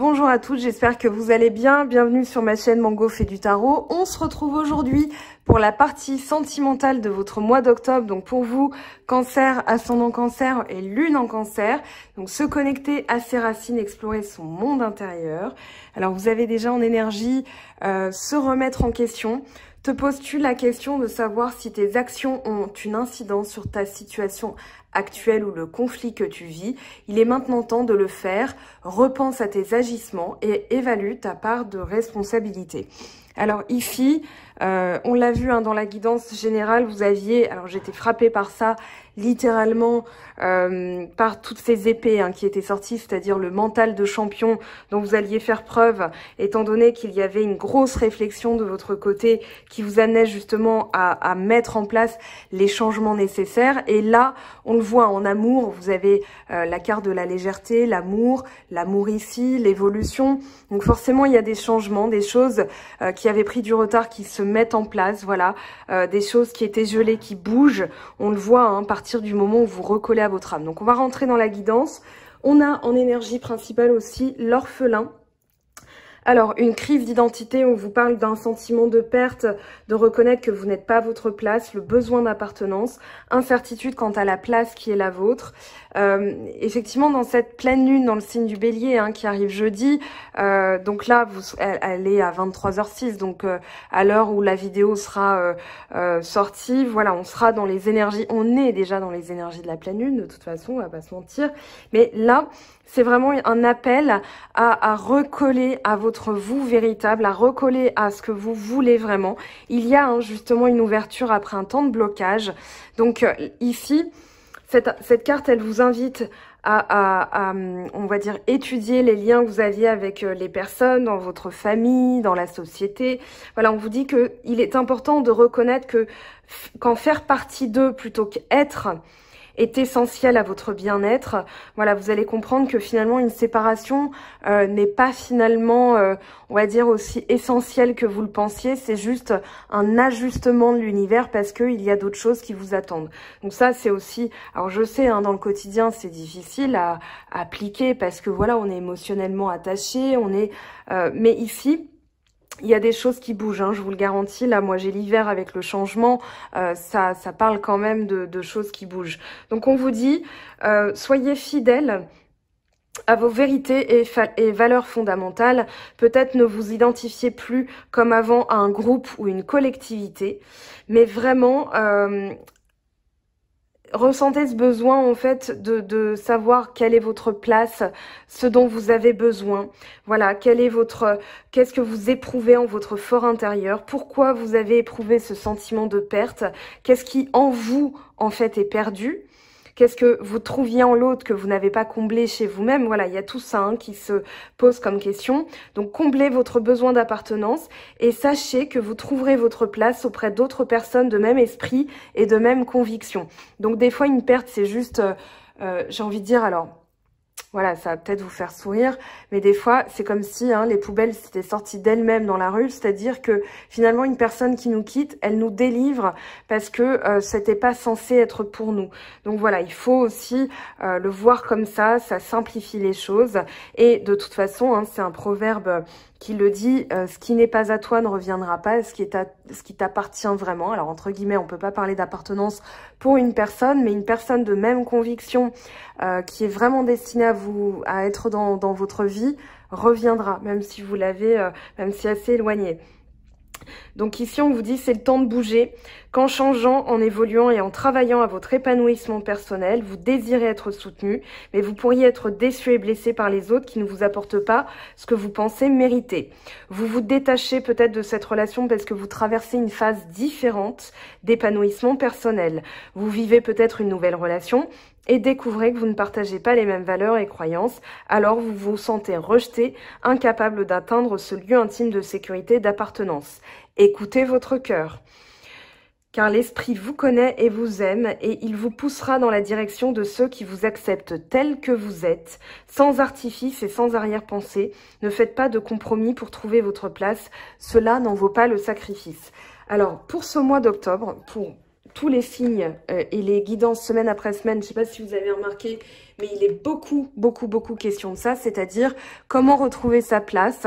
bonjour à toutes, j'espère que vous allez bien. Bienvenue sur ma chaîne Mango fait du tarot. On se retrouve aujourd'hui pour la partie sentimentale de votre mois d'octobre. Donc pour vous, cancer, ascendant cancer et lune en cancer. Donc se connecter à ses racines, explorer son monde intérieur. Alors vous avez déjà en énergie se remettre en question. Te poses-tu la question de savoir si tes actions ont une incidence sur ta situation actuelle ou le conflit que tu vis? Il est maintenant temps de le faire. Repense à tes agissements et évalue ta part de responsabilité. Alors ici, on l'a vu dans la guidance générale, vous aviez, alors j'étais frappée par ça, littéralement par toutes ces épées qui étaient sorties, c'est-à-dire le mental de champion dont vous alliez faire preuve, étant donné qu'il y avait une grosse réflexion de votre côté qui vous amenait justement à mettre en place les changements nécessaires. Et là, on le voit en amour, vous avez la carte de la légèreté, l'amour ici, l'évolution. Donc forcément, il y a des changements, des choses qui avaient pris du retard qui se mettent en place, voilà, des choses qui étaient gelées, qui bougent. On le voit à partir du moment où vous recollez à votre âme. Donc on va rentrer dans la guidance. On a en énergie principale aussi l'orphelin. Alors, une crise d'identité, on vous parle d'un sentiment de perte, de reconnaître que vous n'êtes pas à votre place, le besoin d'appartenance, incertitude quant à la place qui est la vôtre. Effectivement, dans cette pleine lune, dans le signe du bélier qui arrive jeudi, donc là, elle est à 23h06, donc à l'heure où la vidéo sera sortie, voilà, on sera dans les énergies, on est déjà dans les énergies de la pleine lune, de toute façon, on va pas se mentir. Mais là, c'est vraiment un appel à recoller à votre vous véritable, à recoller à ce que vous voulez vraiment. Il y a justement une ouverture après un temps de blocage. Donc ici, cette carte, elle vous invite à, on va dire, étudier les liens que vous aviez avec les personnes, dans votre famille, dans la société. Voilà, on vous dit que il est important de reconnaître que qu'en faire partie d'eux plutôt qu'être est essentiel à votre bien-être. Voilà, vous allez comprendre que finalement une séparation n'est pas finalement, on va dire, aussi essentielle que vous le pensiez. C'est juste un ajustement de l'univers parce qu'il y a d'autres choses qui vous attendent. Donc ça, c'est aussi, alors je sais, dans le quotidien, c'est difficile à appliquer parce que voilà, on est émotionnellement attaché, on est, mais ici, il y a des choses qui bougent, je vous le garantis. Là, moi, j'ai l'hiver avec le changement. Ça parle quand même de choses qui bougent. Donc, on vous dit, soyez fidèles à vos vérités et valeurs fondamentales. Peut-être ne vous identifiez plus comme avant à un groupe ou une collectivité, mais vraiment ressentez ce besoin en fait de savoir quelle est votre place, ce dont vous avez besoin. Voilà, qu'est-ce que vous éprouvez en votre fort intérieur, pourquoi vous avez éprouvé ce sentiment de perte, qu'est-ce qui en vous en fait est perdu. Qu'est-ce que vous trouviez en l'autre que vous n'avez pas comblé chez vous-même? Voilà, il y a tout ça qui se pose comme question. Donc, comblez votre besoin d'appartenance et sachez que vous trouverez votre place auprès d'autres personnes de même esprit et de même conviction. Donc, des fois, une perte, c'est juste, j'ai envie de dire, alors, voilà, ça va peut-être vous faire sourire, mais des fois, c'est comme si les poubelles s'étaient sorties d'elles-mêmes dans la rue, c'est-à-dire que finalement, une personne qui nous quitte, elle nous délivre parce que c'était pas censé être pour nous. Donc voilà, il faut aussi le voir comme ça simplifie les choses. Et de toute façon, c'est un proverbe qui le dit, ce qui n'est pas à toi ne reviendra pas, ce qui t'appartient vraiment. Alors, entre guillemets, on peut pas parler d'appartenance pour une personne, mais une personne de même conviction qui est vraiment destinée à être dans votre vie, reviendra, même si vous l'avez, même si assez éloigné. Donc ici, on vous dit c'est le temps de bouger. Qu'en changeant, en évoluant et en travaillant à votre épanouissement personnel, vous désirez être soutenu, mais vous pourriez être déçu et blessé par les autres qui ne vous apportent pas ce que vous pensez mériter. Vous vous détachez peut-être de cette relation parce que vous traversez une phase différente d'épanouissement personnel. Vous vivez peut-être une nouvelle relation et découvrez que vous ne partagez pas les mêmes valeurs et croyances, alors vous vous sentez rejeté, incapable d'atteindre ce lieu intime de sécurité, d'appartenance. Écoutez votre cœur, car l'esprit vous connaît et vous aime, et il vous poussera dans la direction de ceux qui vous acceptent tels que vous êtes, sans artifice et sans arrière-pensée. Ne faites pas de compromis pour trouver votre place, cela n'en vaut pas le sacrifice. Alors, pour ce mois d'octobre, pour tous les signes et les guidances semaine après semaine, je ne sais pas si vous avez remarqué, mais il est beaucoup question de ça, c'est-à-dire comment retrouver sa place.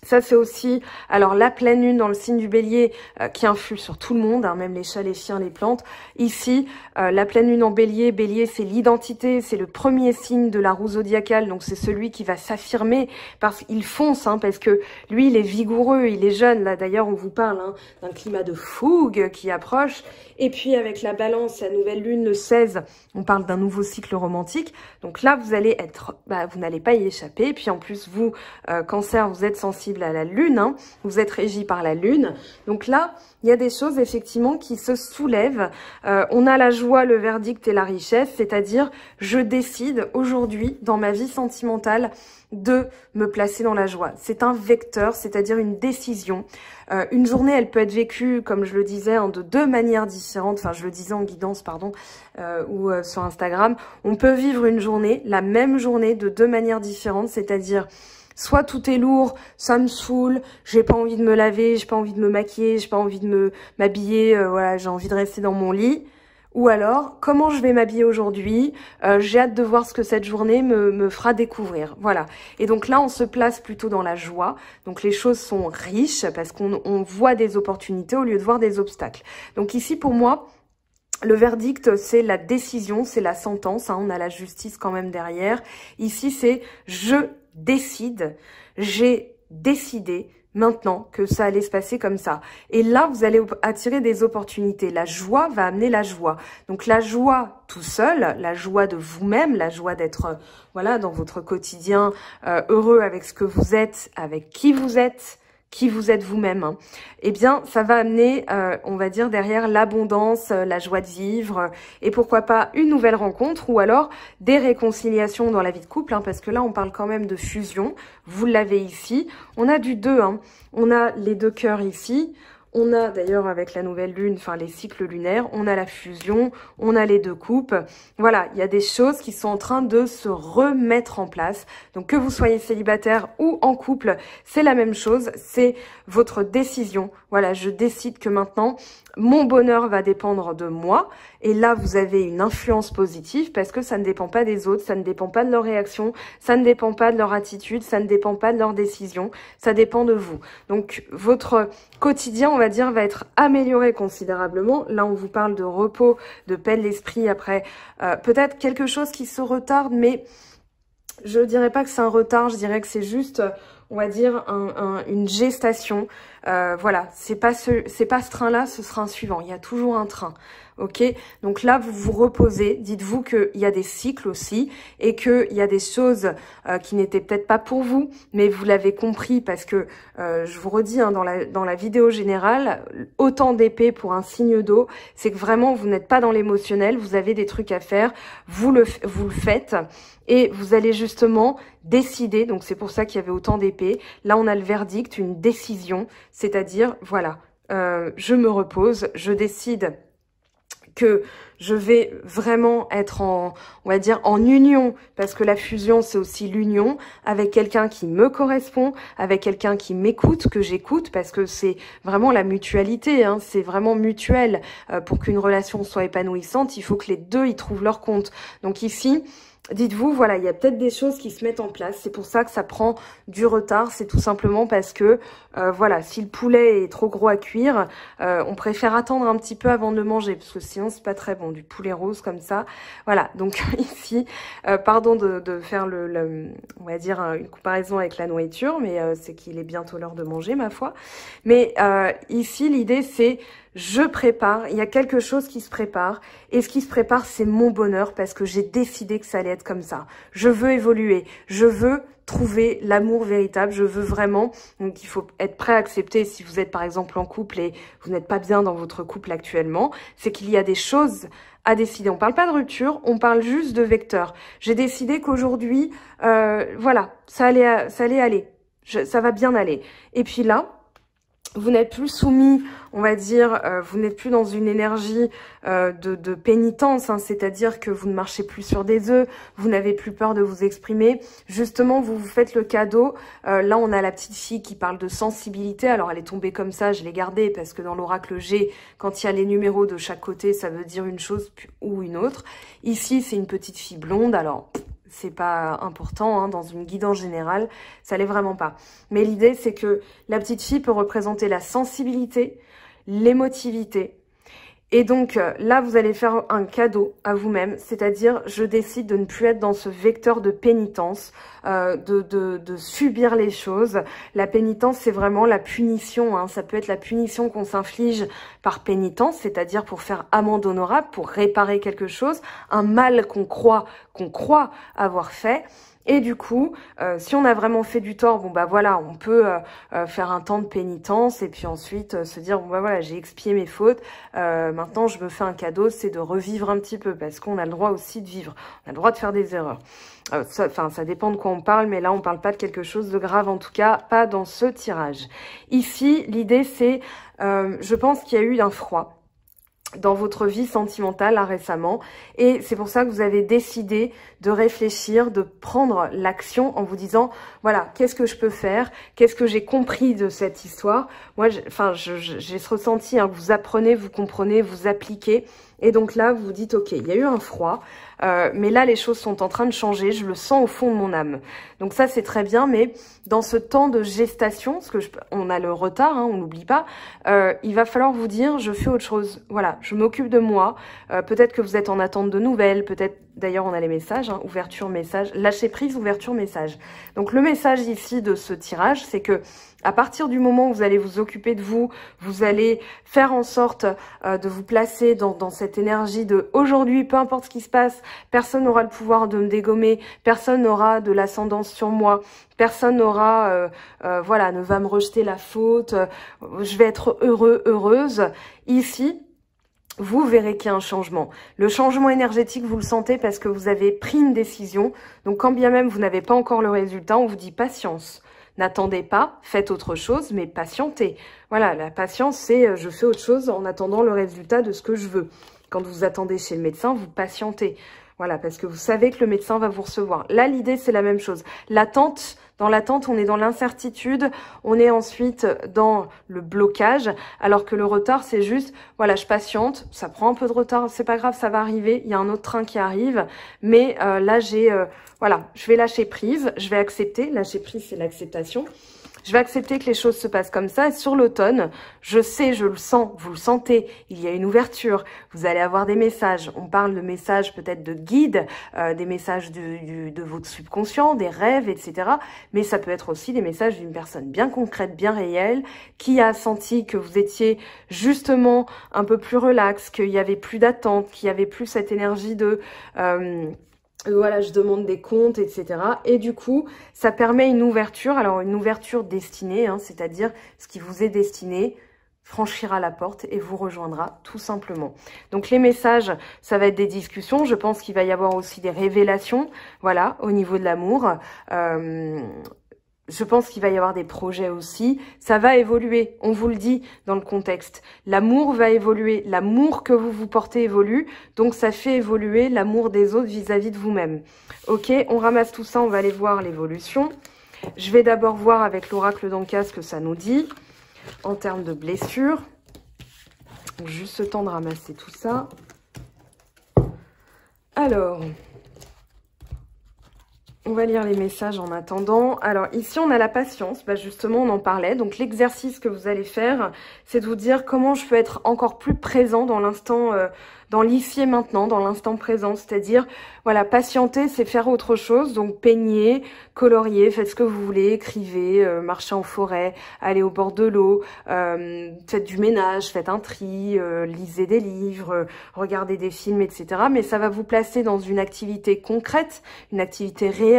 Ça, c'est aussi, alors la pleine lune dans le signe du bélier qui influe sur tout le monde, hein, même les chats, les chiens, les plantes. Ici, la pleine lune en bélier, bélier c'est l'identité, c'est le premier signe de la roue zodiacale, donc c'est celui qui va s'affirmer parce qu'il fonce, hein, parce que lui, il est vigoureux, il est jeune. Là, d'ailleurs, on vous parle hein, d'un climat de fougue qui approche. Et puis, avec la balance, la nouvelle lune, le 16, on parle d'un nouveau cycle romantique. Donc là, vous allez être, vous n'allez pas y échapper. Et puis, en plus, vous, Cancer, vous êtes sensible à la lune, hein, vous êtes régi par la lune. Donc là, il y a des choses effectivement qui se soulèvent. On a la joie, le verdict et la richesse, c'est-à-dire je décide aujourd'hui dans ma vie sentimentale de me placer dans la joie. C'est un vecteur, c'est-à-dire une décision. Une journée, elle peut être vécue, comme je le disais, hein, de deux manières différentes. Enfin, je le disais en guidance, pardon, ou sur Instagram. On peut vivre une journée, la même journée, de deux manières différentes, c'est-à-dire soit tout est lourd, ça me saoule, j'ai pas envie de me laver, j'ai pas envie de me maquiller, j'ai pas envie de m'habiller, voilà, j'ai envie de rester dans mon lit. Ou alors, comment je vais m'habiller aujourd'hui, j'ai hâte de voir ce que cette journée me fera découvrir. Voilà. Et donc là, on se place plutôt dans la joie. Donc les choses sont riches parce qu'on voit des opportunités au lieu de voir des obstacles. Donc ici, pour moi, le verdict, c'est la décision, c'est la sentence. Hein, on a la justice quand même derrière. Ici, c'est je décide, j'ai décidé maintenant que ça allait se passer comme ça. Et là, vous allez attirer des opportunités. La joie va amener la joie. Donc la joie tout seul, la joie de vous-même, la joie d'être voilà dans votre quotidien heureux avec ce que vous êtes, avec qui vous êtes vous-même, hein, eh bien, ça va amener, on va dire, derrière l'abondance, la joie de vivre, et pourquoi pas une nouvelle rencontre, ou alors des réconciliations dans la vie de couple, hein, parce que là, on parle quand même de fusion. Vous l'avez ici. On a du 2, hein. On a les deux cœurs ici. On a d'ailleurs avec la nouvelle lune, enfin les cycles lunaires, on a la fusion, on a les deux coupes. Voilà, il y a des choses qui sont en train de se remettre en place. Donc que vous soyez célibataire ou en couple, c'est la même chose, c'est votre décision. Voilà, je décide que maintenant, mon bonheur va dépendre de moi. Et là, vous avez une influence positive parce que ça ne dépend pas des autres, ça ne dépend pas de leur réaction, ça ne dépend pas de leur attitude, ça ne dépend pas de leur décision, ça dépend de vous. Donc, votre quotidien, on va dire, va être amélioré considérablement. Là, on vous parle de repos, de paix de l'esprit après. Peut-être quelque chose qui se retarde, mais je dirais pas que c'est un retard, je dirais que c'est juste, on va dire, une gestation. Voilà, c'est pas ce train-là, ce sera un suivant. Il y a toujours un train. Ok, donc là, vous vous reposez. Dites-vous qu'il y a des cycles aussi et qu'il y a des choses qui n'étaient peut-être pas pour vous, mais vous l'avez compris parce que, je vous redis, hein, dans la vidéo générale, autant d'épées pour un signe d'eau, c'est que vraiment, vous n'êtes pas dans l'émotionnel, vous avez des trucs à faire, vous le faites et vous allez justement décider. Donc, c'est pour ça qu'il y avait autant d'épées. Là, on a le verdict, une décision, c'est-à-dire, voilà, je me repose, je décide que je vais vraiment être on va dire, en union, parce que la fusion, c'est aussi l'union, avec quelqu'un qui me correspond, avec quelqu'un qui m'écoute, que j'écoute, parce que c'est vraiment la mutualité, hein, c'est vraiment mutuel. Pour qu'une relation soit épanouissante, il faut que les deux y trouvent leur compte. Donc ici, dites-vous, voilà, il y a peut-être des choses qui se mettent en place. C'est pour ça que ça prend du retard. C'est tout simplement parce que, voilà, si le poulet est trop gros à cuire, on préfère attendre un petit peu avant de le manger, parce que sinon, c'est pas très bon, du poulet rose comme ça. Voilà, donc ici, pardon de faire on va dire, une comparaison avec la nourriture, mais c'est qu'il est bientôt l'heure de manger, ma foi. Mais ici, l'idée, c'est je prépare, il y a quelque chose qui se prépare, et ce qui se prépare, c'est mon bonheur, parce que j'ai décidé que ça allait être comme ça. Je veux évoluer, je veux trouver l'amour véritable, je veux vraiment, donc il faut être prêt à accepter, si vous êtes par exemple en couple et vous n'êtes pas bien dans votre couple actuellement, c'est qu'il y a des choses à décider. On parle pas de rupture, on parle juste de vecteur. J'ai décidé qu'aujourd'hui, voilà, ça allait aller, ça va bien aller. Et puis là, Vous n'êtes plus soumis, on va dire, vous n'êtes plus dans une énergie de pénitence, hein, c'est-à-dire que vous ne marchez plus sur des œufs, vous n'avez plus peur de vous exprimer. Justement, vous vous faites le cadeau. Là, on a la petite fille qui parle de sensibilité. Alors, elle est tombée comme ça, je l'ai gardée parce que dans l'oracle G, quand il y a les numéros de chaque côté, ça veut dire une chose ou une autre. Ici, c'est une petite fille blonde, alors... c'est pas important, hein, dans une guidance générale, ça l'est vraiment pas. Mais l'idée, c'est que la petite fille peut représenter la sensibilité, l'émotivité. Et donc là, vous allez faire un cadeau à vous-même, c'est-à-dire je décide de ne plus être dans ce vecteur de pénitence, de subir les choses. La pénitence, c'est vraiment la punition, hein. Ça peut être la punition qu'on s'inflige par pénitence, c'est-à-dire pour faire amende honorable, pour réparer quelque chose, un mal qu'on croit avoir fait. Et du coup, si on a vraiment fait du tort, bon bah voilà, on peut faire un temps de pénitence et puis ensuite se dire bon bah voilà, j'ai expié mes fautes. Maintenant, je me fais un cadeau, c'est de revivre un petit peu parce qu'on a le droit aussi de vivre. On a le droit de faire des erreurs. Ça dépend de quoi on parle, mais là, on parle pas de quelque chose de grave, en tout cas, pas dans ce tirage. Ici, l'idée, c'est, je pense qu'il y a eu un froid dans votre vie sentimentale là récemment, et c'est pour ça que vous avez décidé de réfléchir, de prendre l'action en vous disant voilà, qu'est-ce que je peux faire, qu'est-ce que j'ai compris de cette histoire. Moi j'ai ce ressenti, hein, que vous apprenez, vous comprenez, vous appliquez, et donc là vous vous dites ok, il y a eu un froid, mais là les choses sont en train de changer, je le sens au fond de mon âme. Donc ça c'est très bien, mais dans ce temps de gestation, parce que on a le retard, hein, on n'oublie pas, il va falloir vous dire je fais autre chose, voilà, je m'occupe de moi. Peut-être que vous êtes en attente de nouvelles, peut-être, d'ailleurs on a les messages, hein, ouverture, message, lâcher prise, ouverture, message. Donc le message ici de ce tirage, c'est que à partir du moment où vous allez vous occuper de vous, vous allez faire en sorte de vous placer dans cette énergie de aujourd'hui, peu importe ce qui se passe, personne n'aura le pouvoir de me dégommer, personne n'aura de l'ascendance sur moi, personne n'aura, voilà, ne va me rejeter la faute, je vais être heureux, heureuse. Ici, vous verrez qu'il y a un changement. Le changement énergétique, vous le sentez parce que vous avez pris une décision. Donc, quand bien même vous n'avez pas encore le résultat, on vous dit patience. N'attendez pas, faites autre chose, mais patientez. Voilà, la patience, c'est je fais autre chose en attendant le résultat de ce que je veux. Quand vous attendez chez le médecin, vous patientez. Voilà, parce que vous savez que le médecin va vous recevoir. Là, l'idée, c'est la même chose. L'attente, dans l'attente, on est dans l'incertitude, on est ensuite dans le blocage, alors que le retard, c'est juste, voilà, je patiente, ça prend un peu de retard, c'est pas grave, ça va arriver, il y a un autre train qui arrive, mais là, voilà, je vais lâcher prise, je vais accepter, lâcher prise, c'est l'acceptation. Je vais accepter que les choses se passent comme ça. Et sur l'automne, je sais, je le sens, vous le sentez, il y a une ouverture. Vous allez avoir des messages. On parle de messages peut-être de guide, des messages de votre subconscient, des rêves, etc. Mais ça peut être aussi des messages d'une personne bien concrète, bien réelle, qui a senti que vous étiez justement un peu plus relax, qu'il y avait plus d'attente, qu'il y avait plus cette énergie de... voilà, je demande des comptes, etc. Et du coup, ça permet une ouverture. Alors, une ouverture destinée, hein, c'est-à-dire ce qui vous est destiné franchira la porte et vous rejoindra tout simplement. Donc, les messages, ça va être des discussions. Je pense qu'il va y avoir aussi des révélations, voilà, au niveau de l'amour. Je pense qu'il va y avoir des projets aussi. Ça va évoluer, on vous le dit dans le contexte. L'amour va évoluer, l'amour que vous vous portez évolue, donc ça fait évoluer l'amour des autres vis-à-vis de vous-même. Ok, on ramasse tout ça, on va aller voir l'évolution. Je vais d'abord voir avec l'oracle d'Anka ce que ça nous dit en termes de blessures. Donc, juste le temps de ramasser tout ça. Alors... on va lire les messages en attendant. Alors ici, on a la patience. Bah, justement, on en parlait. Donc l'exercice que vous allez faire, c'est de vous dire comment je peux être encore plus présent dans l'instant, dans l'ici et maintenant, dans l'instant présent. C'est-à-dire, voilà, patienter, c'est faire autre chose. Donc peigner, colorier, faites ce que vous voulez, écrivez, marchez en forêt, allez au bord de l'eau, faites du ménage, faites un tri, lisez des livres, regardez des films, etc. Mais ça va vous placer dans une activité concrète, une activité réelle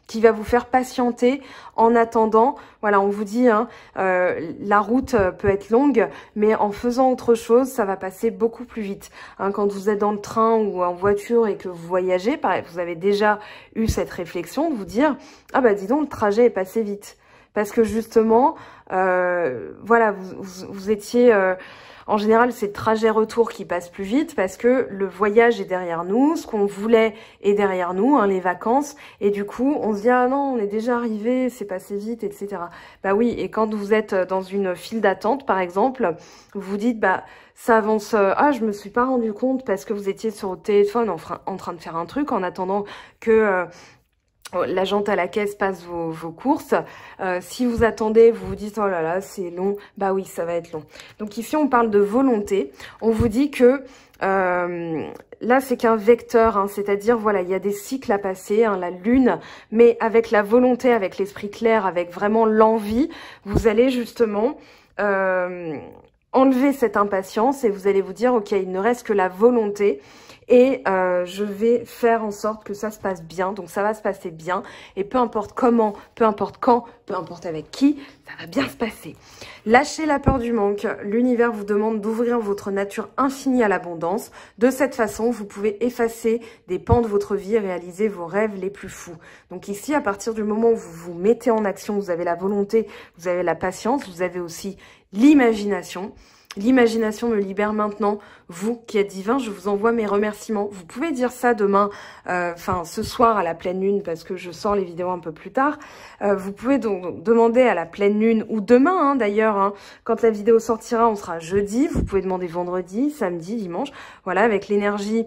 qui va vous faire patienter en attendant. Voilà, on vous dit, hein, la route peut être longue, mais en faisant autre chose, ça va passer beaucoup plus vite. Hein, quand vous êtes dans le train ou en voiture et que vous voyagez, pareil, vous avez déjà eu cette réflexion de vous dire « Ah bah dis donc, le trajet est passé vite ». parce que justement, voilà, vous étiez... en général, c'est le trajet retour qui passe plus vite parce que le voyage est derrière nous, ce qu'on voulait est derrière nous, hein, les vacances, et du coup, on se dit « Ah non, on est déjà arrivé, c'est passé vite, etc. » Bah oui, et quand vous êtes dans une file d'attente, par exemple, vous vous dites « Bah, ça avance, ah, je me suis pas rendu compte parce que vous étiez sur le téléphone en train de faire un truc en attendant que... la jante à la caisse passe vos courses. Si vous attendez, vous vous dites « Oh là là, c'est long », bah oui, ça va être long. Donc ici, on parle de volonté. On vous dit que là, c'est qu'un vecteur, hein, c'est-à-dire, voilà, il y a des cycles à passer, hein, la lune, mais avec la volonté, avec l'esprit clair, avec vraiment l'envie, vous allez justement... enlever cette impatience et vous allez vous dire « Ok, il ne reste que la volonté ». Et je vais faire en sorte que ça se passe bien. Donc, ça va se passer bien. Et peu importe comment, peu importe quand, peu importe avec qui, ça va bien se passer. Lâchez la peur du manque. L'univers vous demande d'ouvrir votre nature infinie à l'abondance. De cette façon, vous pouvez effacer des pans de votre vie et réaliser vos rêves les plus fous. Donc ici, à partir du moment où vous vous mettez en action, vous avez la volonté, vous avez la patience, vous avez aussi l'imagination. L'imagination me libère maintenant. Vous qui êtes divin, je vous envoie mes remerciements. Vous pouvez dire ça demain, enfin ce soir à la pleine lune, parce que je sors les vidéos un peu plus tard. Vous pouvez donc demander à la pleine lune, ou demain hein, d'ailleurs, hein, quand la vidéo sortira, on sera jeudi. Vous pouvez demander vendredi, samedi, dimanche. Voilà, avec l'énergie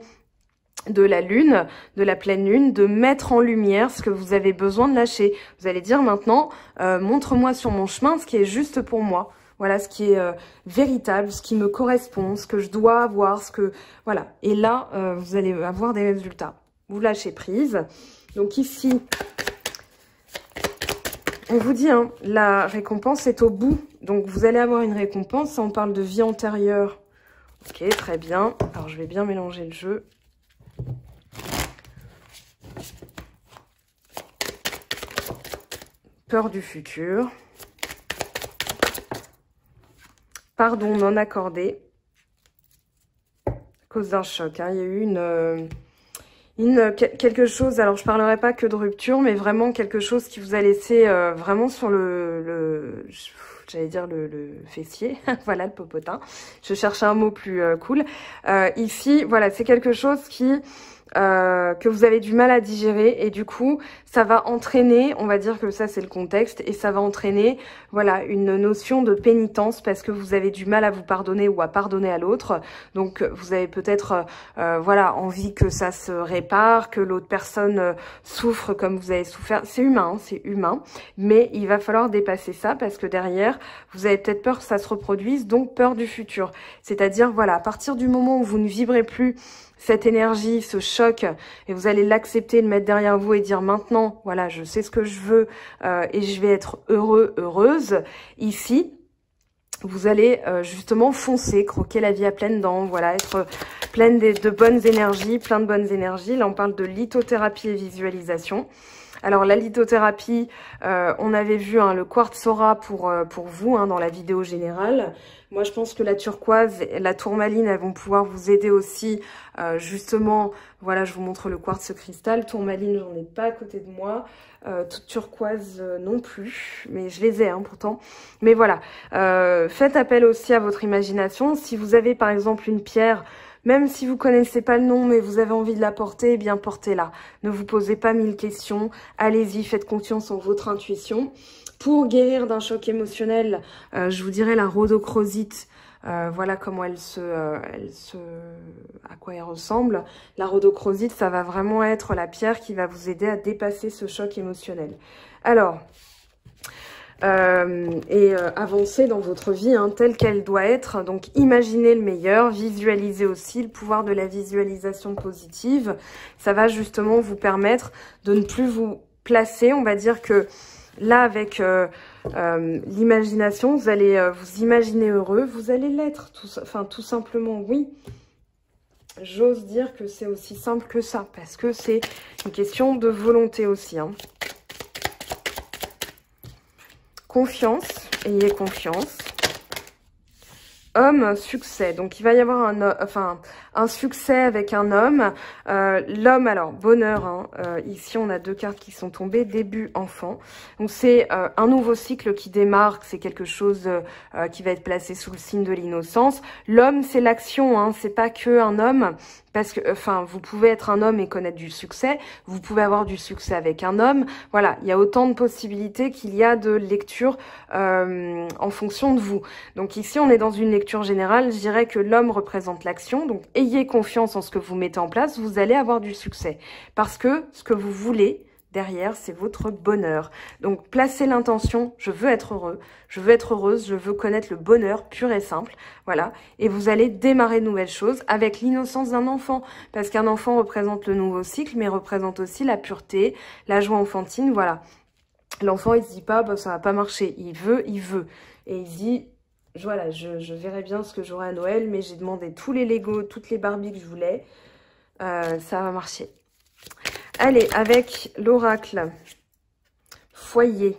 de la lune, de la pleine lune, de mettre en lumière ce que vous avez besoin de lâcher. Vous allez dire maintenant, montre-moi sur mon chemin ce qui est juste pour moi. Voilà, ce qui est véritable, ce qui me correspond, ce que je dois avoir, ce que... Voilà. Et là, vous allez avoir des résultats. Vous lâchez prise. Donc ici, on vous dit, hein, la récompense est au bout. Donc vous allez avoir une récompense. Ça, on parle de vie antérieure. Ok, très bien. Alors, je vais bien mélanger le jeu. Peur du futur. Pardon non accordé à cause d'un choc. Hein. Il y a eu quelque chose, alors je parlerai pas que de rupture, mais vraiment quelque chose qui vous a laissé vraiment sur j'allais dire le fessier, voilà le popotin. Je cherchais un mot plus cool. Ici, voilà, c'est quelque chose que vous avez du mal à digérer et du coup ça va entraîner, on va dire que ça c'est le contexte, et ça va entraîner voilà une notion de pénitence parce que vous avez du mal à vous pardonner ou à pardonner à l'autre. Donc vous avez peut-être voilà envie que ça se répare, que l'autre personne souffre comme vous avez souffert. C'est humain, hein, c'est humain, mais il va falloir dépasser ça parce que derrière vous avez peut-être peur que ça se reproduise, donc peur du futur. C'est-à-dire voilà, à partir du moment où vous ne vibrez plus cette énergie, ce choc, et vous allez l'accepter, le mettre derrière vous et dire maintenant, voilà, je sais ce que je veux et je vais être heureux, heureuse. Ici, vous allez justement foncer, croquer la vie à pleines dents, voilà, être pleine de bonnes énergies, plein de bonnes énergies. Là, on parle de lithothérapie et visualisation. Alors, la lithothérapie, on avait vu hein, le quartz aura pour vous hein, dans la vidéo générale. Moi, je pense que la turquoise et la tourmaline, elles vont pouvoir vous aider aussi. Justement, voilà, je vous montre le quartz cristal. Tourmaline, j'en ai pas à côté de moi. Turquoise non plus, mais je les ai hein, pourtant. Mais voilà, faites appel aussi à votre imagination. Si vous avez par exemple une pierre, même si vous connaissez pas le nom, mais vous avez envie de la porter, eh bien portez-la. Ne vous posez pas 1000 questions. Allez-y, faites confiance en votre intuition. Pour guérir d'un choc émotionnel, je vous dirais la rhodochrosite. Voilà comment à quoi elle ressemble. La rhodochrosite, ça va vraiment être la pierre qui va vous aider à dépasser ce choc émotionnel. Alors, avancer dans votre vie hein, telle qu'elle doit être. Donc, imaginez le meilleur, visualisez aussi le pouvoir de la visualisation positive. Ça va justement vous permettre de ne plus vous placer. On va dire que là, avec l'imagination, vous allez vous imaginer heureux, vous allez l'être, tout simplement, oui. J'ose dire que c'est aussi simple que ça, parce que c'est une question de volonté aussi. Hein. Confiance, ayez confiance. homme, succès. Donc, il va y avoir un succès avec un homme. L'homme, alors, bonheur. Hein. Ici, on a 2 cartes qui sont tombées. Début, enfant. Donc, c'est un nouveau cycle qui démarre. C'est quelque chose qui va être placé sous le signe de l'innocence. L'homme, c'est l'action. Hein. C'est pas que un homme. Parce que, vous pouvez être un homme et connaître du succès. Vous pouvez avoir du succès avec un homme. Voilà, il y a autant de possibilités qu'il y a de lecture en fonction de vous. Donc ici, on est dans une lecture générale. Je dirais que l'homme représente l'action. Donc, ayez confiance en ce que vous mettez en place. Vous allez avoir du succès. Parce que ce que vous voulez derrière, c'est votre bonheur. Donc, placez l'intention, je veux être heureux, je veux être heureuse, je veux connaître le bonheur pur et simple. Voilà. Et vous allez démarrer de nouvelles choses avec l'innocence d'un enfant. Parce qu'un enfant représente le nouveau cycle, mais représente aussi la pureté, la joie enfantine. Voilà. L'enfant, il se dit pas, bah, ça va pas marcher. Il veut. Et il se dit, voilà, je verrai bien ce que j'aurai à Noël, mais j'ai demandé tous les Lego, toutes les Barbies que je voulais. Ça va marcher. Allez, avec l'oracle, foyer.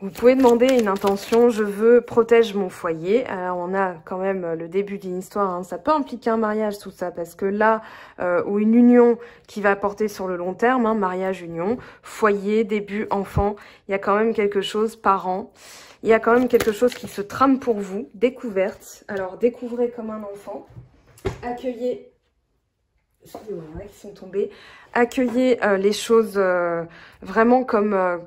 Vous pouvez demander une intention, je veux protège mon foyer. Alors, on a quand même le début d'une histoire. Hein. Ça peut impliquer un mariage, tout ça, parce que là, ou une union qui va porter sur le long terme, hein, mariage, union, foyer, début, enfant, il y a quand même quelque chose, parents. Il y a quand même quelque chose qui se trame pour vous, découverte. Alors, découvrez comme un enfant, accueillez... Excusez-moi, qui sont tombés. Accueillez les choses vraiment comme,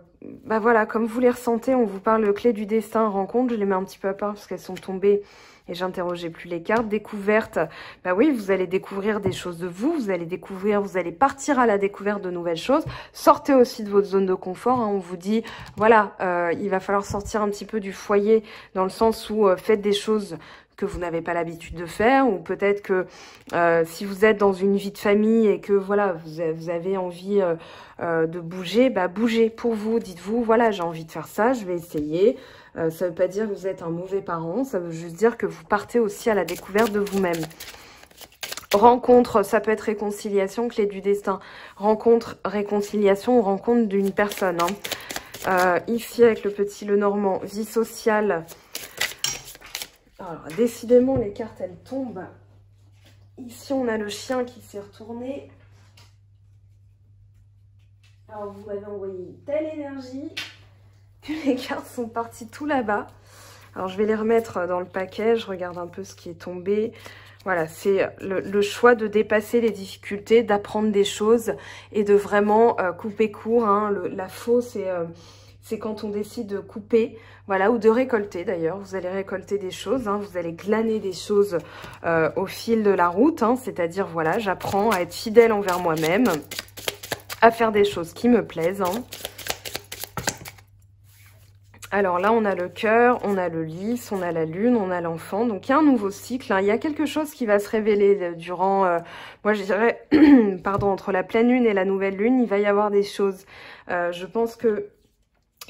voilà, comme vous les ressentez. On vous parle clé du destin, rencontre. Je les mets un petit peu à part parce qu'elles sont tombées et j'interrogeais plus les cartes. Découverte, bah oui, vous allez découvrir des choses de vous. Vous allez découvrir, vous allez partir à la découverte de nouvelles choses. Sortez aussi de votre zone de confort. Hein. On vous dit, voilà, il va falloir sortir un petit peu du foyer dans le sens où faites des choses que vous n'avez pas l'habitude de faire, ou peut-être que si vous êtes dans une vie de famille et que voilà vous avez envie de bouger, bah bougez pour vous, dites-vous voilà j'ai envie de faire ça, je vais essayer. Ça veut pas dire que vous êtes un mauvais parent, ça veut juste dire que vous partez aussi à la découverte de vous-même. Rencontre, ça peut être réconciliation, clé du destin. Rencontre, réconciliation ou rencontre d'une personne. Hein. Ici avec le petit Lenormand, vie sociale. Alors, décidément, les cartes, elles tombent. Ici, on a le chien qui s'est retourné. Alors, vous m'avez envoyé une telle énergie que les cartes sont parties tout là-bas. Alors, je vais les remettre dans le paquet. Je regarde un peu ce qui est tombé. Voilà, c'est le choix de dépasser les difficultés, d'apprendre des choses et de vraiment couper court. Hein. La faux, c'est quand on décide de couper, voilà, ou de récolter d'ailleurs. Vous allez récolter des choses, hein, vous allez glaner des choses au fil de la route. Hein, c'est-à-dire, voilà, j'apprends à être fidèle envers moi-même, à faire des choses qui me plaisent. Hein. Alors là, on a le cœur, on a le lys, on a la lune, on a l'enfant. Donc, il y a un nouveau cycle. Hein. Il y a quelque chose qui va se révéler durant, moi je dirais, pardon, entre la pleine lune et la nouvelle lune, il va y avoir des choses. Je pense que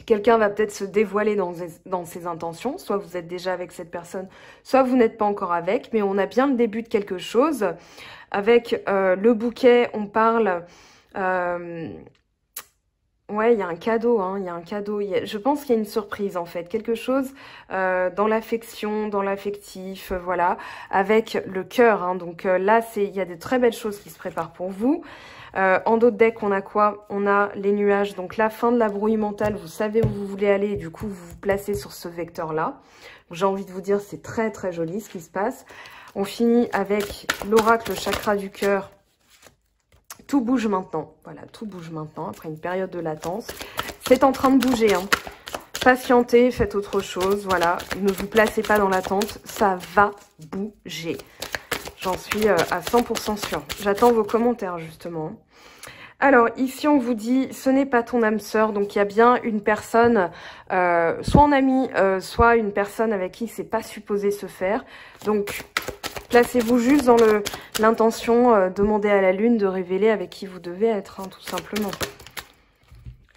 quelqu'un va peut-être se dévoiler dans ses intentions. Soit vous êtes déjà avec cette personne, soit vous n'êtes pas encore avec. Mais on a bien le début de quelque chose. Avec le bouquet, on parle... ouais, il y a un cadeau, hein, il y a un cadeau. Je pense qu'il y a une surprise, en fait. Quelque chose dans l'affection, dans l'affectif, voilà. Avec le cœur, hein. Donc là, il y a de très belles choses qui se préparent pour vous. En d'autres decks, on a quoi? On a les nuages, donc la fin de la brouille mentale, vous savez où vous voulez aller, et du coup, vous vous placez sur ce vecteur-là. J'ai envie de vous dire, c'est très très joli ce qui se passe. On finit avec l'oracle chakra du cœur. Tout bouge maintenant, voilà, tout bouge maintenant, après une période de latence. C'est en train de bouger, hein. Patientez, faites autre chose, voilà. Ne vous placez pas dans l'attente, ça va bouger. J'en suis à 100% sûre. J'attends vos commentaires, justement. Alors, ici, on vous dit, ce n'est pas ton âme sœur. Donc, il y a bien une personne, soit en ami, soit une personne avec qui c'est pas supposé se faire. Donc, placez-vous juste dans l'intention, demandez à la lune de révéler avec qui vous devez être, hein, tout simplement.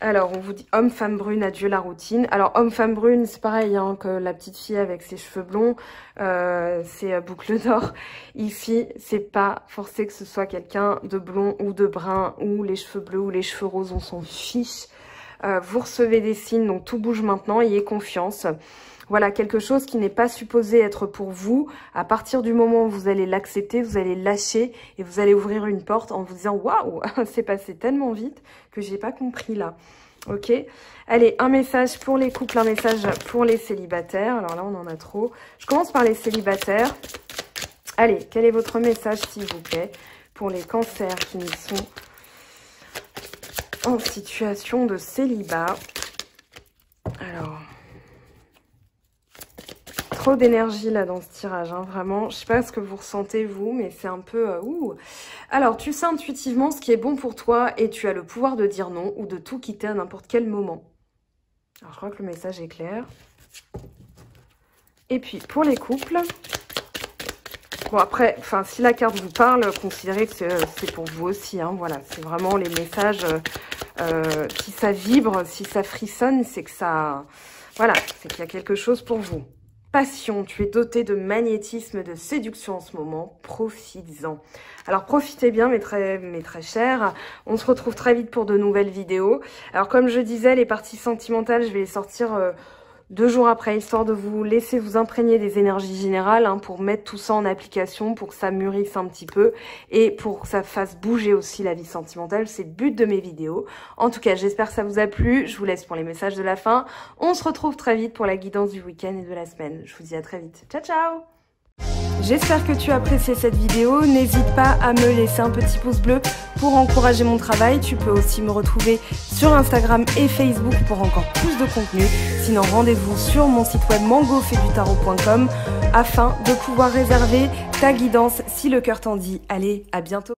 Alors, on vous dit homme, femme brune, adieu la routine. Alors, homme, femme brune, c'est pareil hein, que la petite fille avec ses cheveux blonds, c'est boucle d'or. Ici, c'est pas forcé que ce soit quelqu'un de blond ou de brun, ou les cheveux bleus ou les cheveux roses, on s'en fiche. Vous recevez des signes, donc tout bouge maintenant, ayez confiance. Voilà, quelque chose qui n'est pas supposé être pour vous. À partir du moment où vous allez l'accepter, vous allez lâcher et vous allez ouvrir une porte en vous disant « Waouh, c'est passé tellement vite que j'ai pas compris là. » Ok. Allez, un message pour les couples, un message pour les célibataires. Alors là, on en a trop. Je commence par les célibataires. Allez, quel est votre message, s'il vous plaît, pour les cancers qui sont en situation de célibat? Alors, trop d'énergie là dans ce tirage, hein, vraiment. Je sais pas ce que vous ressentez vous, mais c'est un peu... ouh. Alors, tu sais intuitivement ce qui est bon pour toi et tu as le pouvoir de dire non ou de tout quitter à n'importe quel moment. Alors, je crois que le message est clair. Et puis, pour les couples... Bon, après, enfin, si la carte vous parle, considérez que c'est pour vous aussi, hein, voilà. C'est vraiment les messages... si ça vibre, si ça frissonne, c'est que ça... Voilà, c'est qu'il y a quelque chose pour vous. Passion, tu es doté de magnétisme, de séduction en ce moment, profites-en. Alors profitez bien mes très chers, on se retrouve très vite pour de nouvelles vidéos. Alors comme je disais, les parties sentimentales, je vais les sortir 2 jours après, histoire de vous laisser vous imprégner des énergies générales, hein, pour mettre tout ça en application, pour que ça mûrisse un petit peu et pour que ça fasse bouger aussi la vie sentimentale. C'est le but de mes vidéos. En tout cas, j'espère que ça vous a plu. Je vous laisse pour les messages de la fin. On se retrouve très vite pour la guidance du week-end et de la semaine. Je vous dis à très vite. Ciao, ciao! J'espère que tu as apprécié cette vidéo. N'hésite pas à me laisser un petit pouce bleu pour encourager mon travail. Tu peux aussi me retrouver sur Instagram et Facebook pour encore plus de contenu. Sinon, rendez-vous sur mon site web mangofaidutarot.com afin de pouvoir réserver ta guidance si le cœur t'en dit. Allez, à bientôt!